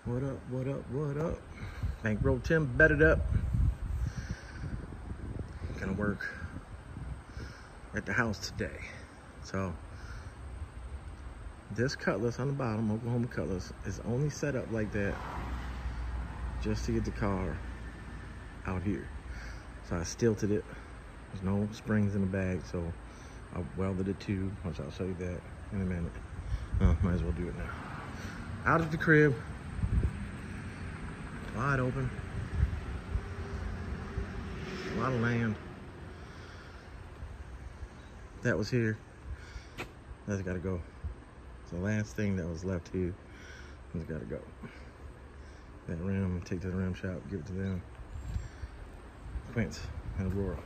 What up, what up, what up? Bankroll Tim bedded up. Gonna work at the house today. So this cutlass on the bottom, Oklahoma cutlass, is only set up like that just to get the car out here. So I stilted it. There's no springs in the bag, so I welded it too, which I'll show you that in a minute. Might as well do it now. Out of the crib, wide open, a lot of land. That was here. That's gotta go. It's the last thing that was left here. It's gotta go. That rim, take to the rim shop, give it to them. Quince and Aurora.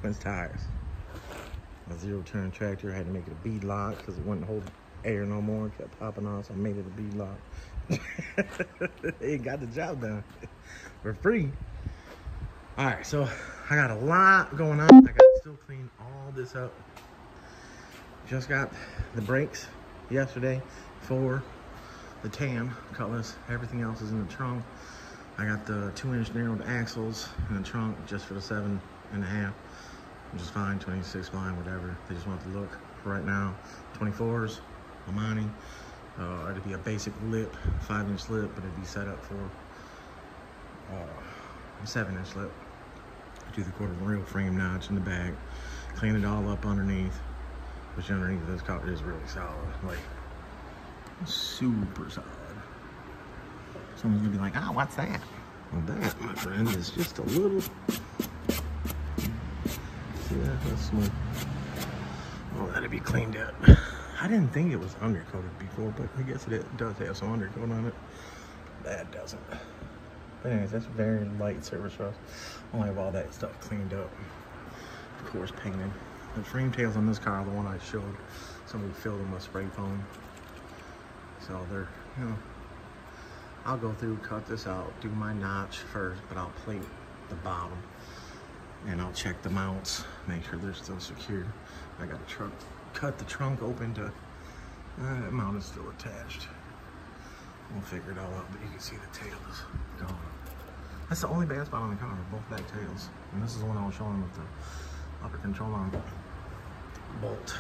Quince tires. A zero-turn tractor. I had to make it a bead lock because it wouldn't hold air no more. It kept popping off, so I made it a bead lock. It got the job done for free. All right, so I got a lot going on. I got to still clean all this up. Just got the brakes yesterday for the tan cutlass. Everything else is in the trunk. I got the 2-inch narrowed axles in the trunk just for the 7.5, which is fine. 26 fine, whatever. They just want the look for right now. 24s, Amani. It'd be a basic lip, 5-inch lip, but it'd be set up for a 7-inch lip. Do the quarter real frame notch in the back. Clean it all up underneath, which underneath this car is really solid, like super solid. Someone's gonna be like, "Ah, what's that?" Well, that, my friend, is just a little. See that? That's smooth. Oh, that'd be cleaned up. I didn't think it was undercoated before, but I guess it does have some undercoat on it. That doesn't. But anyways, that's very light service rust. I'll have all that stuff cleaned up. Of course, painted. The frame tails on this car, the one I showed, somebody filled them with spray foam. So they're, you know, I'll go through, cut this out, do my notch first, but I'll plate the bottom. And I'll check the mounts, make sure they're still secure. I got a truck. Cut the trunk open to, that mount is still attached. We'll figure it all out, but you can see the tail is gone. That's the only bad spot on the car, both back tails. And this is the one I was showing with the upper control arm bolt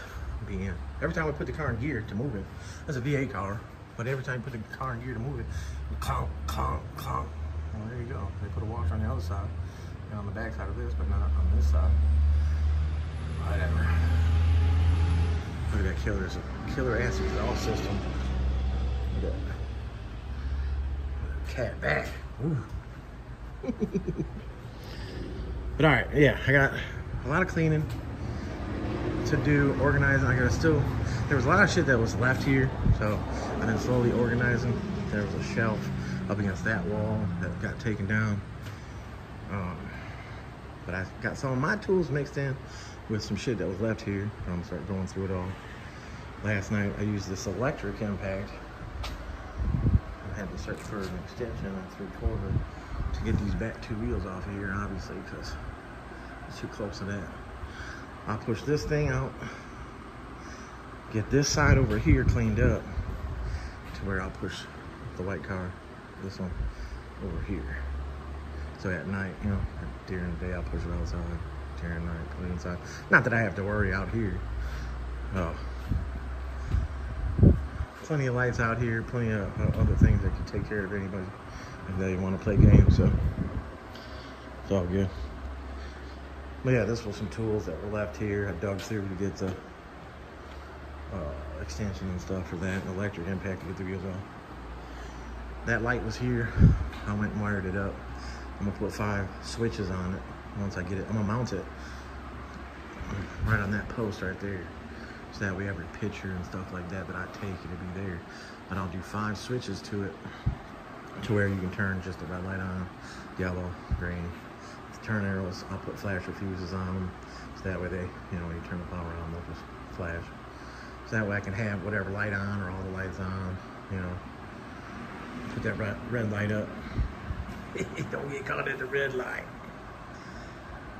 being in. Every time I put the car in gear to move it, that's a V8 car, but every time you put the car in gear to move it, clunk, clunk, clunk. Well, there you go. They put a washer on the other side, and on the back side of this, but not on this side. Whatever. Look at that killer ass exhaust system. Look at that. Cat back. Ooh. But all right, yeah, I got a lot of cleaning to do, organizing. I gotta still, there was a lot of shit that was left here, so I've been slowly organizing. There was a shelf up against that wall that got taken down. But I got some of my tools mixed in with some shit that was left here. I'm gonna start going through it all. Last night I used this electric impact. I had to search for an extension on 3/4 to get these back 2 wheels off of here, obviously, because it's too close to that. I'll push this thing out, get this side over here cleaned up to where I'll push the white car, this one, over here. So at night, you know, during the day I'll push it outside, during the night put it inside. Not that I have to worry out here. Oh. Plenty of lights out here, plenty of other things that can take care of anybody if they want to play games, so it's all good. But yeah, this was some tools that were left here. I dug through to get the extension and stuff for that, electric impact to get the wheels off. That light was here. I went and wired it up. I'm gonna put 5 switches on it. Once I get it, I'm gonna mount it right on that post right there. So that way every picture and stuff like that I take, it'll be there. But I'll do 5 switches to it to where you can turn just the red light on, yellow, green. The turn arrows, I'll put flasher fuses on them. So that way they, you know, when you turn the power on, they'll just flash. So that way I can have whatever light on or all the lights on, you know. Put that red light up. Don't get caught at the red light.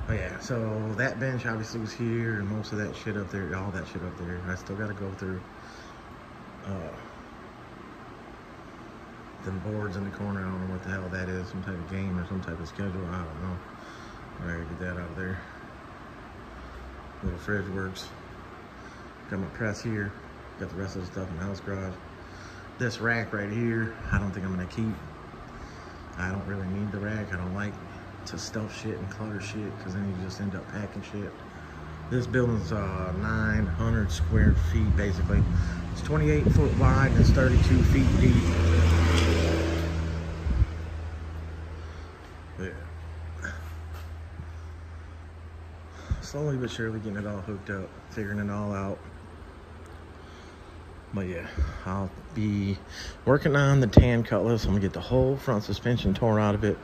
Oh yeah, so that bench obviously was here, and most of that shit up there, all that shit up there. I still got to go through them boards in the corner. I don't know what the hell that is. Some type of game or some type of schedule. I don't know. I gotta get that out of there. Little fridge works. Got my press here. Got the rest of the stuff in the house garage. This rack right here, I don't think I'm gonna keep. I don't really need the rack. I don't like to stuff shit and clutter shit because then you just end up packing shit. This building's 900 square feet basically. It's 28 foot wide and it's 32 feet deep. Yeah. Slowly but surely getting it all hooked up, figuring it all out. But yeah, I'll be working on the tan Cutlass. I'm gonna get the whole front suspension torn out of it.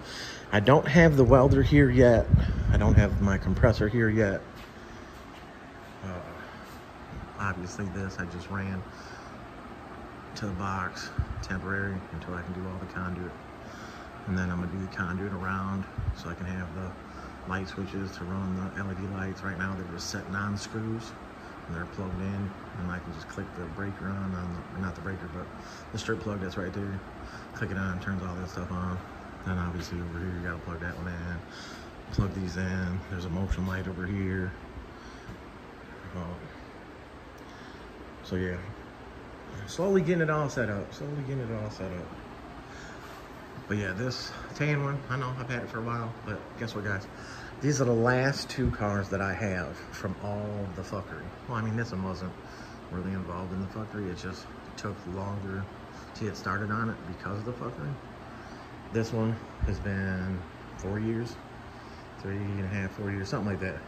I don't have the welder here yet. I don't have my compressor here yet. Obviously this I just ran to the box temporary until I can do all the conduit. And then I'm gonna do the conduit around so I can have the light switches to run the LED lights. Right now they're just sitting on screws and they're plugged in, and I can just click the breaker on the, not the breaker, but the strip plug that's right there. Click it on, turns all that stuff on. Then obviously over here, you gotta plug that one in. Plug these in. There's a motion light over here. So yeah, slowly getting it all set up. But yeah, this tan one, I know I've had it for a while, but guess what, guys? These are the last two cars that I have from all the fuckery. Well, I mean, this one wasn't really involved in the fuckery. It just took longer to get started on it because of the fuckery. This one has been 4 years, 3.5, 4 years, something like that.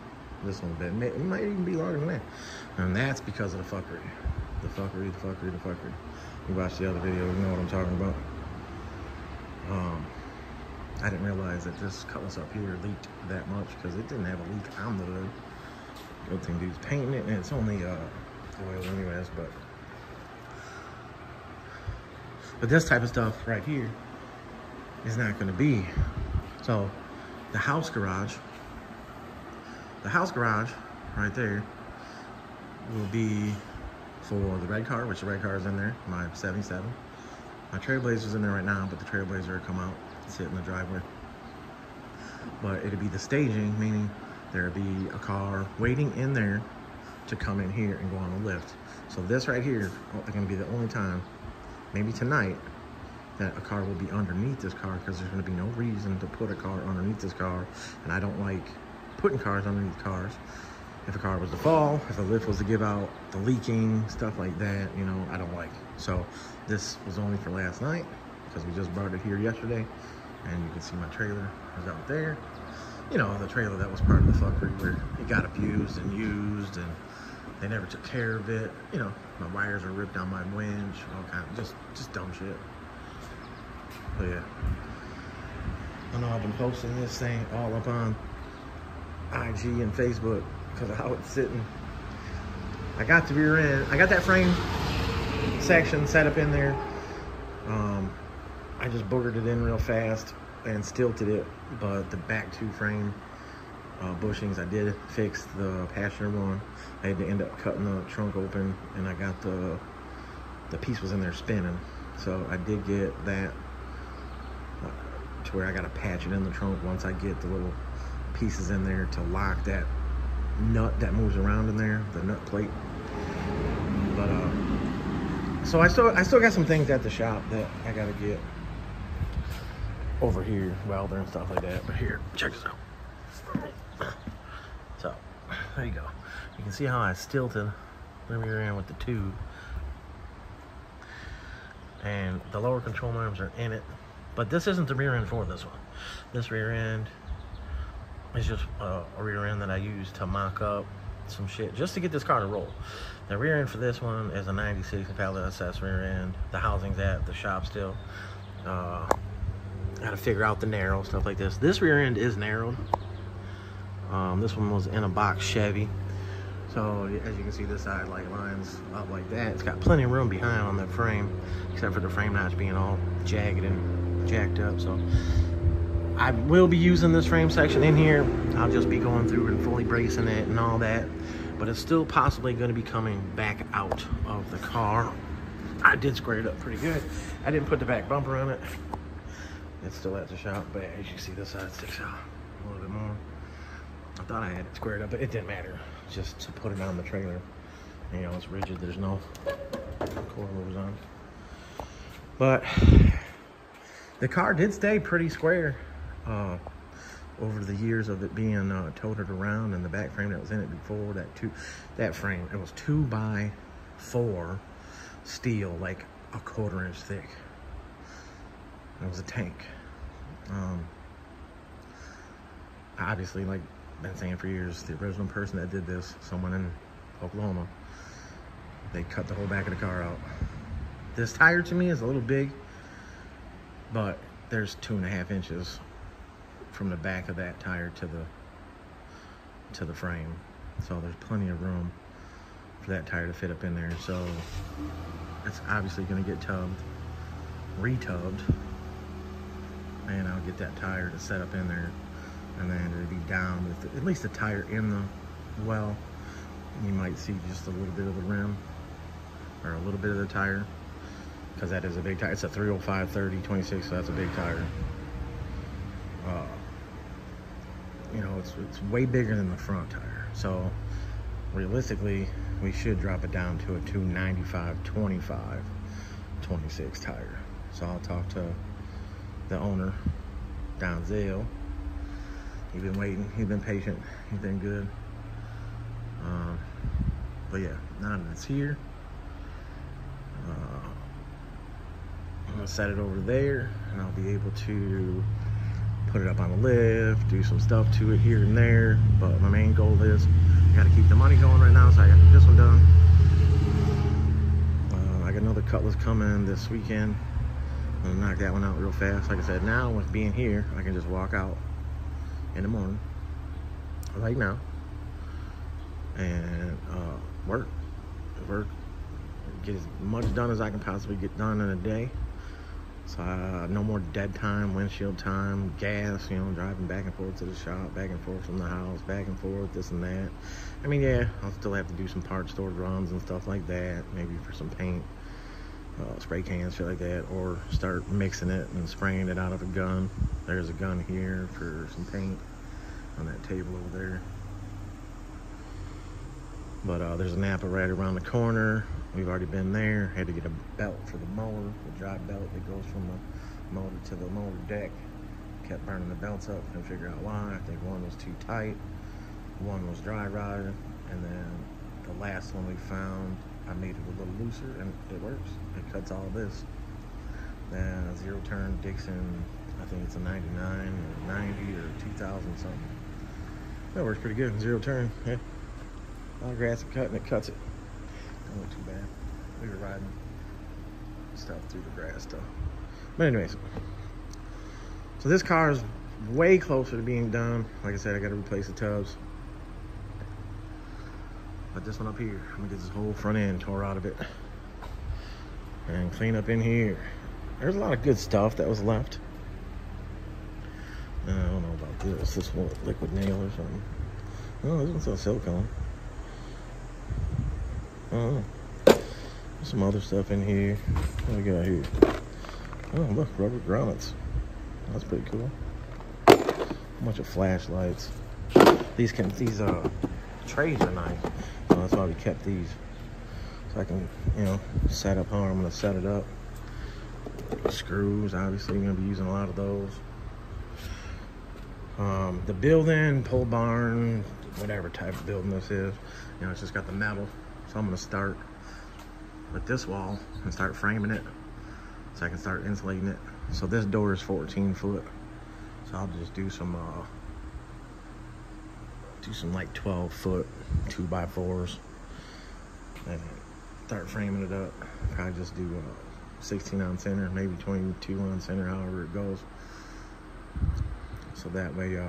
This one's been, it might even be longer than that. And that's because of the fuckery. The fuckery. You watch the other video, you know what I'm talking about. I didn't realize that this Cutlass up here leaked that much because it didn't have a leak on the hood. Good thing dude's painting it, and it's only oil anyways, but this type of stuff right here is not going to be. So the house garage right there will be for the red car, which the red car is in there, my 77. My Trailblazer's in there right now, but the Trailblazer will come out, sit in the driveway. But it'll be the staging, meaning there'll be a car waiting in there to come in here and go on the lift. So this right here is gonna be the only time, maybe tonight, that a car will be underneath this car, because there's gonna be no reason to put a car underneath this car. And I don't like putting cars underneath cars. If a car was to fall, if a lift was to give out, the leaking, stuff like that, you know, I don't like. So this was only for last night because we just brought it here yesterday, and you can see my trailer was out there. You know, the trailer that was part of the fuckery where it got abused and used and they never took care of it. You know, my wires are ripped on my winch, all kind of just dumb shit. But yeah, I know I've been posting this thing all up on IG and Facebook because of how it's sitting. I got the rear end, I got that frame section set up in there. I just boogered it in real fast and stilted it, but the back two frame bushings, I did fix the passenger one. I had to end up cutting the trunk open, and I got the piece was in there spinning, so I did get that to where I got to patch it in the trunk once I get the little pieces in there to lock that nut that moves around in there, the nut plate. But so I still got some things at the shop that I gotta get over here, welder and stuff like that. But here, check this out. So there you go. You can see how I stilted the rear end with the tube, and the lower control arms are in it. But this isn't the rear end for this one. This rear end is just a rear end that I use to mock up some shit just to get this car to roll. The rear end for this one is a 96 Pallet SS rear end. The housing's at the shop still. Gotta figure out the narrow, stuff like this. This rear end is narrowed. This one was in a box Chevy. So as you can see, this side like lines up like that. It's got plenty of room behind on that frame, except for the frame notch being all jagged and jacked up. So I will be using this frame section in here. I'll just be going through and fully bracing it and all that. But it's still possibly going to be coming back out of the car. I did square it up pretty good. I didn't put the back bumper on it. It's still at the shop, but as you see, this side sticks out a little bit more. I thought I had it squared up, but it didn't matter. Just to put it on the trailer. You know, it's rigid. There's no coilovers on. But the car did stay pretty square over the years of it being toted around, and the back frame that was in it before that frame, it was 2x4 steel, like a 1/4 inch thick. It was a tank. Obviously, like I've been saying for years, the original person that did this, someone in Oklahoma, they cut the whole back of the car out. This tire to me is a little big, but there's 2.5 inches from the back of that tire to the frame. So there's plenty of room for that tire to fit up in there. So it's obviously gonna get retubbed, and I'll get that tire to set up in there, and then it'll be down with at least the tire in the well. You might see just a little bit of the rim, or a little bit of the tire, because that is a big tire. It's a 305/30/26, so that's a big tire. You know, it's way bigger than the front tire. So realistically, we should drop it down to a 295/25/26 tire. So I'll talk to the owner, Donzel. He's been waiting, he's been patient, he's been good. But yeah, now that it's here, I'm gonna set it over there, and I'll be able to put it up on the lift, do some stuff to it here and there. But my main goal is I gotta keep the money going right now, so I gotta get this one done. I got another cutlass coming this weekend. I'm gonna knock that one out real fast. Like I said, now with being here, I can just walk out in the morning, like now, and work, get as much done as I can possibly get done in a day. So no more dead time, windshield time, gas, you know, driving back and forth to the shop, back and forth from the house, back and forth, this and that. I mean, yeah, I'll still have to do some part store runs and stuff like that, maybe for some paint, spray cans, shit like that, or start mixing it and spraying it out of a gun. There's a gun here for some paint on that table over there. But there's a Napa right around the corner. We've already been there. Had to get a belt for the mower, the dry belt that goes from the motor to the motor deck. Kept burning the belts up, couldn't figure out why. I think one was too tight, one was dry rotted, and then the last one we found, I made it a little looser, and it works. It cuts all this. Zero turn Dixon, I think it's a 99 or 90 or 2000 something. That works pretty good. Zero turn, yeah. A lot of grass and cut, and it cuts it. Don't look too bad. We were riding stuff through the grass stuff. But anyways, so this car is way closer to being done. Like I said, I got to replace the tubs. But this one up here, I'm gonna get this whole front end tore out of it and clean up in here. There's a lot of good stuff that was left. I don't know about this. This one, liquid nail or something. Oh, this one's a silicone. Oh, there's some other stuff in here. What do we got here? Oh, look, rubber grommets. That's pretty cool. A bunch of flashlights. These trays are nice, so that's why we kept these. So I can, you know, set up how I'm gonna set it up. Screws, obviously, I'm gonna be using a lot of those. The building, pole barn, whatever type of building this is, you know, it's just got the metal. So I'm gonna start with this wall and start framing it so I can start insulating it. So this door is 14 foot. So I'll just do some like 12 foot 2x4s and start framing it up. Probably just do 16 on center, maybe 22 on center, however it goes. So that way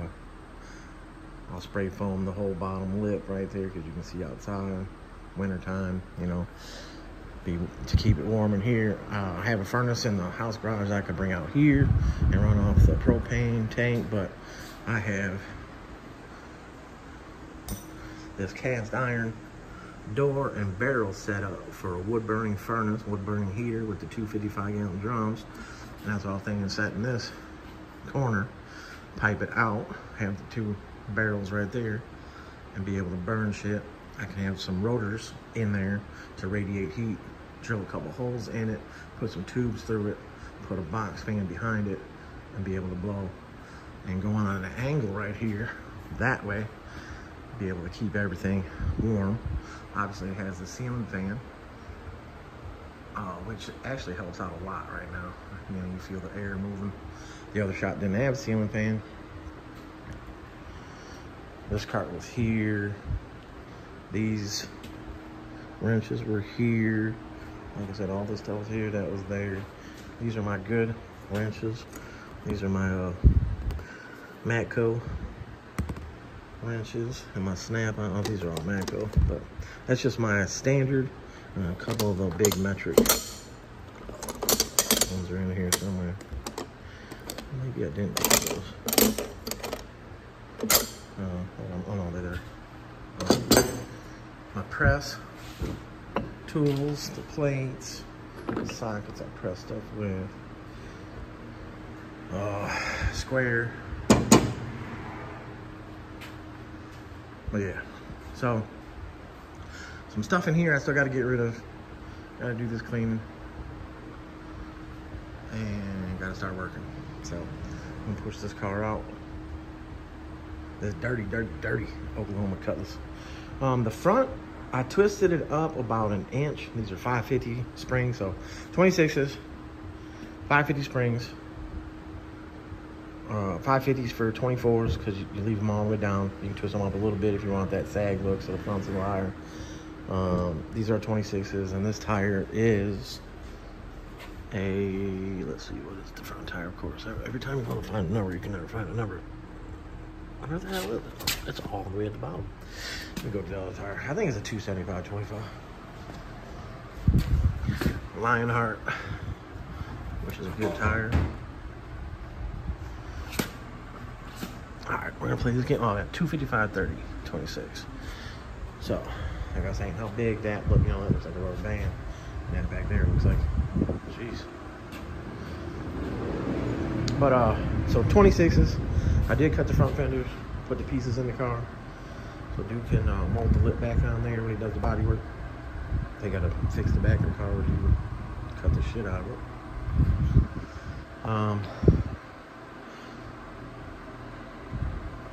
I'll spray foam the whole bottom lip right there, because you can see outside. Wintertime, you know, to keep it warm in here. I have a furnace in the house garage I could bring out here and run off the propane tank, but I have this cast iron door and barrel setup for a wood burning furnace, wood burning heater with the 255 gallon drums. And that's all thing set in this corner. Pipe it out, have the 2 barrels right there, and be able to burn shit. I can have some rotors in there to radiate heat, drill a couple holes in it, put some tubes through it, put a box fan behind it, and be able to blow. And going on an angle right here, that way, be able to keep everything warm. Obviously it has the ceiling fan, which actually helps out a lot right now. You know, you feel the air moving. The other shop didn't have a ceiling fan. This cart was here. These wrenches were here. Like I said, all this stuff was here, that was there. These are my good wrenches. These are my Matco wrenches and my snap-on. These are all Matco, but that's just my standard. And a couple of the big metric ones are in here somewhere. Maybe I didn't get those. Oh no, they're there. My press tools, the plates, the sockets I press stuff with. Square. But yeah, so some stuff in here I still got to get rid of. Got to do this cleaning and got to start working. So I'm gonna push this car out. This dirty Oklahoma Cutlass. The front, I twisted it up about an inch. These are 550 springs, so 26s, 550 springs. 550s for 24s because you leave them all the way down. You can twist them up a little bit if you want that sag look, so the front's a little higher. These are 26s, and this tire is a, let's see, what is the front tire, of course. Every time you want to find a number, you can never find a number. Where the hell is it? It's all the way at the bottom. Let me go to the other tire. I think it's a 275/25. Lionheart, which is a good tire. All right, we're gonna play this game. Oh, yeah, 255/30/26. So, like I was saying, how big that look? You know, that looks like a rubber band. And that back there looks like, jeez. But so 26s. I did cut the front fenders, put the pieces in the car, so dude can mold the lip back on there when he does the body work. They gotta fix the back of the car where he would cut the shit out of it.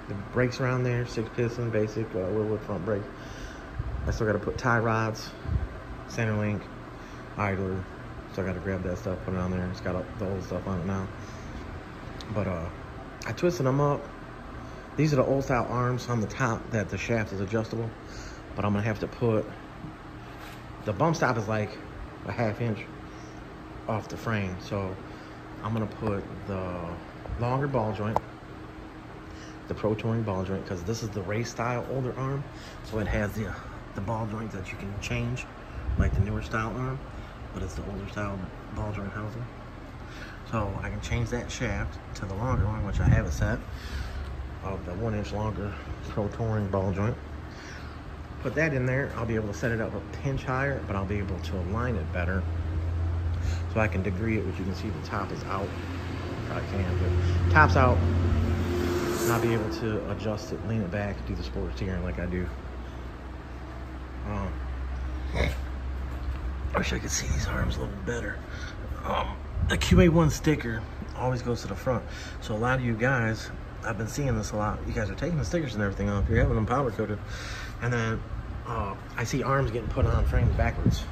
The brakes around there, 6-piston, basic, with front brake. I still gotta put tie rods, center link, idler. So I gotta grab that stuff, put it on there. It's got the old stuff on it now. But I twisted them up. These are the old style arms on the top that the shaft is adjustable. But I'm gonna have to put, the bump stop is like a 1/2 inch off the frame. So I'm gonna put the longer ball joint, the Pro Touring ball joint, because this is the race style older arm. So it has the ball joint that you can change, like the newer style arm, but it's the older style ball joint housing. So I can change that shaft to the longer one, which I have it set, of the 1 inch longer Pro Touring ball joint. Put that in there. I'll be able to set it up a pinch higher, but I'll be able to align it better. So I can degree it, which you can see the top is out. Probably can, but top's out. And I'll be able to adjust it, lean it back, do the sport steering like I do. I wish I could see these arms a little better. The QA1 sticker always goes to the front. So a lot of you guys, I've been seeing this a lot. You guys are taking the stickers and everything off. You're having them powder coated. And then I see arms getting put on frames backwards.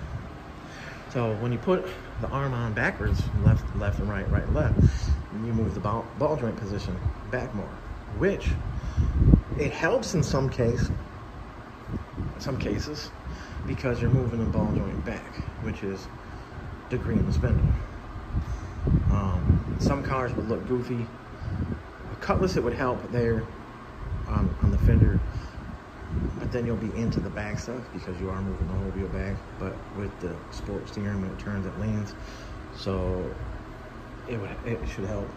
So when you put the arm on backwards, left and right, right and left, you move the ball joint position back more, which it helps in some cases because you're moving the ball joint back, which is degreeing the spindle. Some cars would look goofy. A Cutlass, it would help there on the fender, but then you'll be into the back stuff because you are moving the whole wheel back. But with the sport steering, when it turns, it leans, so it should help.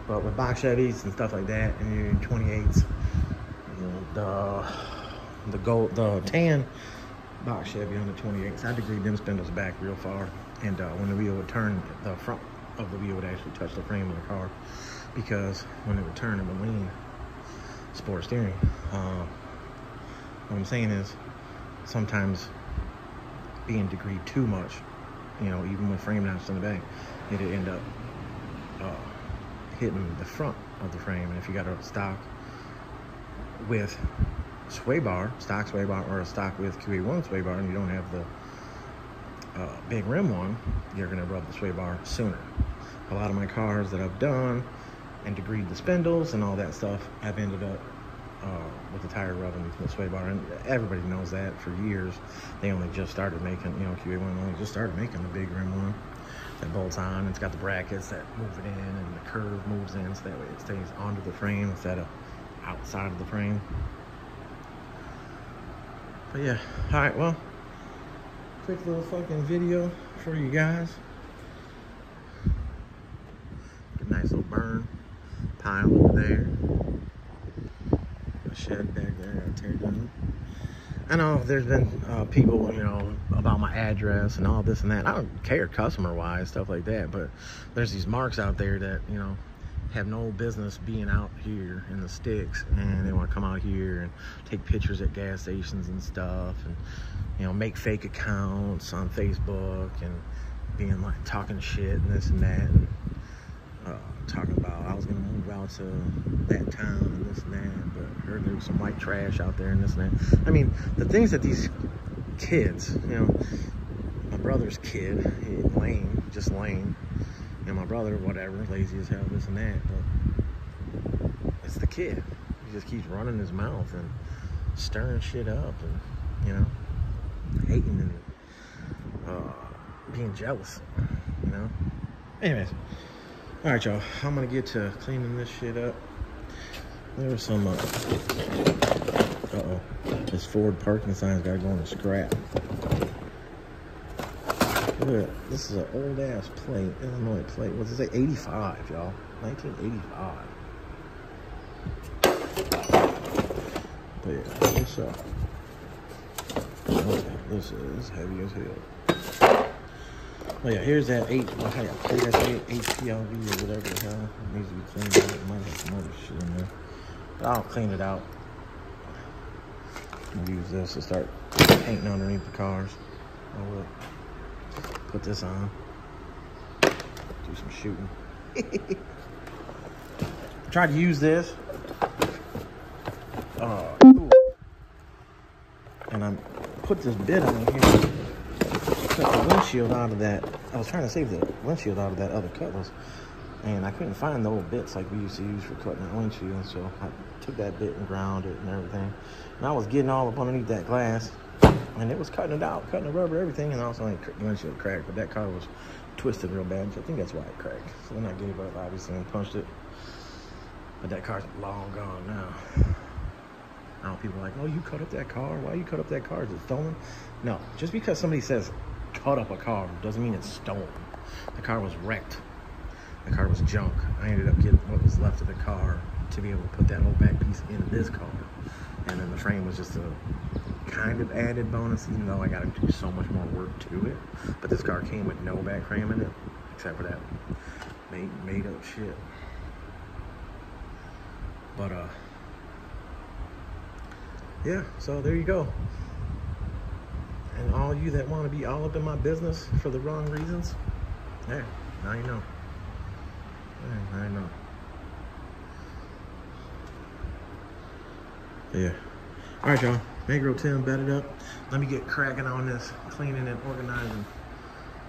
But with box Chevys and stuff like that, and your 28s, you know, the tan box Chevy on the 28s. I degreed them spindles back real far, and when the wheel would turn, the front of the wheel would actually touch the frame of the car, because when it would turn, it would lean. Sport steering. What I'm saying is, sometimes being degreed too much, you know, even with frame notches in the back, it'd end up hitting the front of the frame. And if you got a stock with sway bar, stock sway bar, or a stock with QA1 sway bar, and you don't have the big rim one, you're gonna rub the sway bar sooner. A lot of my cars that I've done and degreed the spindles and all that stuff, I've ended up with the tire rubbing the sway bar, and everybody knows that for years. They only just started making, you know, QA1 only just started making the big rim one that bolts on. It's got the brackets that move it in, and the curve moves in, so that way it stays onto the frame instead of outside of the frame. But yeah, all right, well, quick little fucking video for you guys. Get a nice little burn pile over there. A shed back there, I'll tear down. I know there's been people, you know, about my address and all this and that. I don't care customer-wise, stuff like that, but there's these marks out there that, you know, have no business being out here in the sticks, and they want to come out here and take pictures at gas stations and stuff, and, you know, make fake accounts on Facebook and being like talking shit and this and that, and talking about I was gonna move out to that town and this and that, but I heard there was some white trash out there and this and that. I mean, the things that these kids, you know, my brother's kid, Lane, just Lane, and my brother, whatever, lazy as hell, this and that, but it's the kid. He just keeps running his mouth and stirring shit up and, you know, hating and being jealous, you know. Anyways, all right, y'all, I'm gonna get to cleaning this shit up. There was some, uh-oh, this Ford parking sign's gotta go in the scrap. Look, this is an old ass plate, Illinois plate. What's it say? 85, y'all. 1985. But yeah, this this is heavy as hell. Oh yeah, here's that 8 HPLV or whatever the hell. It needs to be cleaned out. It might have some other shit in there. But I'll clean it out. I'm gonna use this to start painting underneath the cars. Oh look. Put this on. Do some shooting. Try to use this. And I put this bit on here. Cut the windshield out of that. I was trying to save the windshield out of that other cutlass, and I couldn't find the old bits like we used to use for cutting that windshield, so I took that bit and ground it and everything. And I was getting all up underneath that glass, and it was cutting it out, cutting the rubber, everything, and also the windshield cracked, but that car was twisted real bad, so I think that's why it cracked. So then I gave up, obviously, and punched it. But that car's long gone now. Now people are like, oh, you cut up that car? Why you cut up that car? Is it stolen? No, just because somebody says cut up a car doesn't mean it's stolen. The car was wrecked. The car was junk. I ended up getting what was left of the car to be able to put that whole back piece in this car. And then the frame was just a kind of added bonus, even though I got to do so much more work to it. But this car came with no back frame in it, except for that made up shit. But yeah, so there you go. And all you that want to be all up in my business for the wrong reasons, yeah, now you know. Yeah, now you know. Yeah. All right, y'all. Bankrol Tim bedded up. Let me get cracking on this, cleaning and organizing.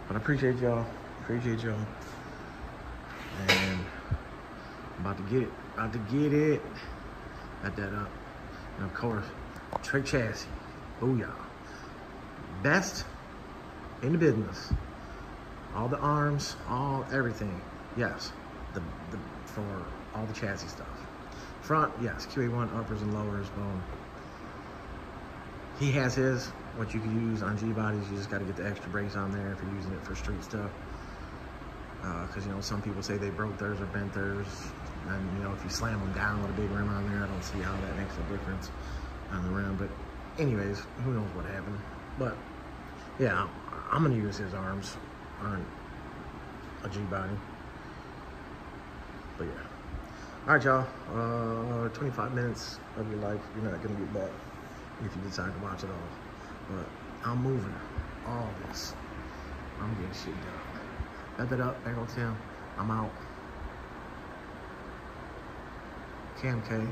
But I appreciate y'all. Appreciate y'all. And I'm about to get it. About to get it. Got that up. And of course, Trick Chassis. Booyah. Best in the business. All the arms, everything. Yes. For all the chassis stuff. Front, yes. QA1 uppers and lowers. Boom. He has his, what you can use on G-bodies. You just got to get the extra brace on there if you're using it for street stuff. Because, you know, some people say they broke theirs or bent theirs. And, you know, if you slam them down with a big rim on there, I don't see how that makes a difference on the rim. But anyways, who knows what happened. But yeah, I'm gonna use his arms on a G-body. But yeah. All right, y'all. 25 minutes of your life you're not gonna get back if you decide to watch it all. But I'm moving all this. I'm getting shit done. Wrap it up. There goes Tim. I'm out. KMK.